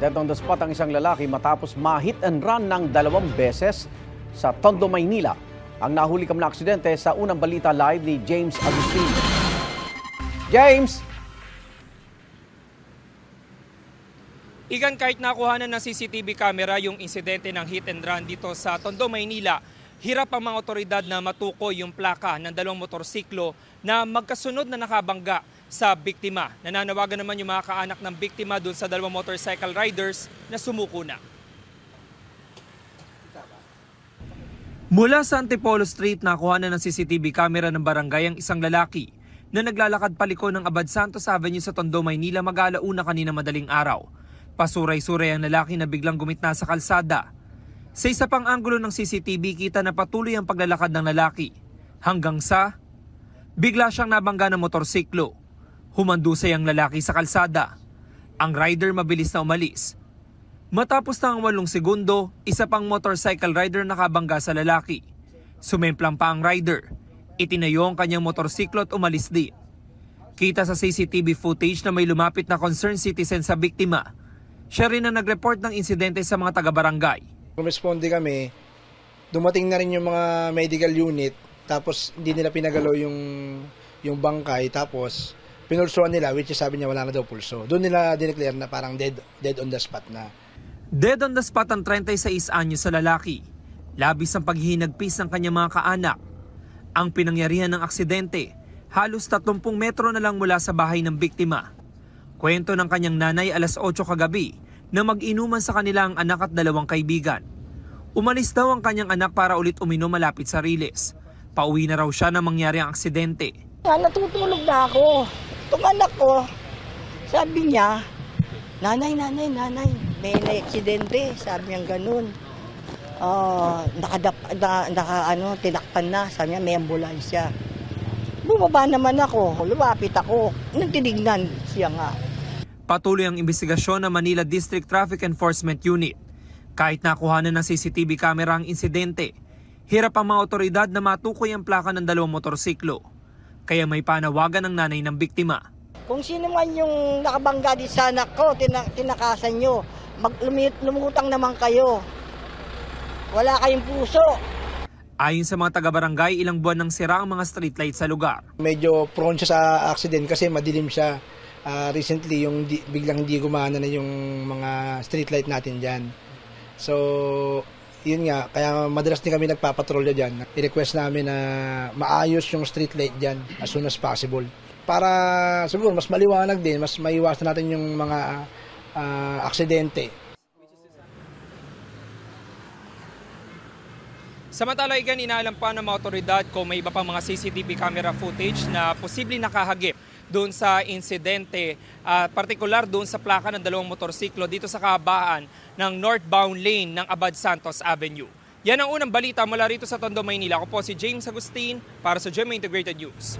Dead on the spot ang isang lalaki matapos ma-hit and run ng 2 beses sa Tondo, Maynila. Ang nahuli kam na aksidente sa unang balita live ni James Agustin. James! Igan, kahit nakuhanan ng CCTV camera yung insidente ng hit and run dito sa Tondo, Maynila, hirap ang mga otoridad na matukoy yung plaka ng 2 motorsiklo na magkasunod na nakabangga sa biktima. Nananawagan naman yung mga kaanak ng biktima doon sa 2 motorcycle riders na sumuko na. Mula sa Antipolo Street, nakuhanan ng CCTV camera ng barangay ang isang lalaki na naglalakad paliko ng Abad Santos Avenue sa Tondo, Maynila mag-alauna kanina madaling araw. Pasuray-suray ang lalaki na biglang gumitna sa kalsada. Sa isa pang anggulo ng CCTV, kita na patuloy ang paglalakad ng lalaki hanggang sa bigla siyang nabangga ng motorsiklo. Humandusay ang lalaki sa kalsada. Ang rider mabilis na umalis. Matapos ng 8 segundo, isa pang motorcycle rider nakabangga sa lalaki. Sumemplang pa ang rider. Itinayo ang kanyang motorsiklo at umalis din. Kita sa CCTV footage na may lumapit na concerned citizen sa biktima. Siya rin ang nag-report ng insidente sa mga taga-barangay. Responde kami, dumating na rin yung mga medical unit, tapos hindi nila pinagalaw yung bangkay, tapos pinulsuan nila, which is sabi niya wala na daw pulso. Doon nila dineclare na parang dead on the spot na. Dead on the spot ang 36 anyos sa lalaki. Labis ang paghihinagpis ng kanyang mga kaanak. Ang pinangyarihan ng aksidente, halos 30 metro na lang mula sa bahay ng biktima. Kwento ng kanyang nanay alas 8 kagabi na mag-inuman sa kanila ang anak at 2 kaibigan. Umalis daw ang kanyang anak para ulit uminom malapit sa Riles. Pauwi na raw siya na mangyari ang aksidente. Natutulog na ako. Itong anak ko, sabi niya, nanay, may na-aksidente. Sabi niya ganun. Tinakpan na. Sabi niya, may ambulansya. Bumaba naman ako. Lumapit ako. Nang tinignan siya nga. Patuloy ang investigasyon ng Manila District Traffic Enforcement Unit. Kahit nakuhanan ng CCTV camera ang insidente, hirap ang mga otoridad na matukoy ang plaka ng 2 motorsiklo. Kaya may panawagan ng nanay ng biktima. Kung sino man yung nakabangga di sa anak ko, tinakasan nyo, lumutang naman kayo. Wala kayong puso. Ayon sa mga taga-barangay, ilang buwan nang sira ang mga streetlight sa lugar. Medyo prone siya sa accident kasi madilim siya. Recently, biglang hindi gumana na yung mga streetlight natin dyan. So, yun nga, kaya madalas din kami nagpapatrolya dyan. I-request namin na maayos yung streetlight dyan as soon as possible. Para siguro mas maliwanag din, mas maiwasan natin yung mga aksidente. Samantala, Igan, inaalam pa ng mga otoridad kung may iba pang mga CCTV camera footage na posibleng nakahagip doon sa insidente, partikular doon sa plaka ng 2 motorsiklo dito sa kahabaan ng northbound lane ng Abad Santos Avenue. Yan ang unang balita mula rito sa Tondo, Maynila. Ako po si James Agustin para sa GMA Integrated News.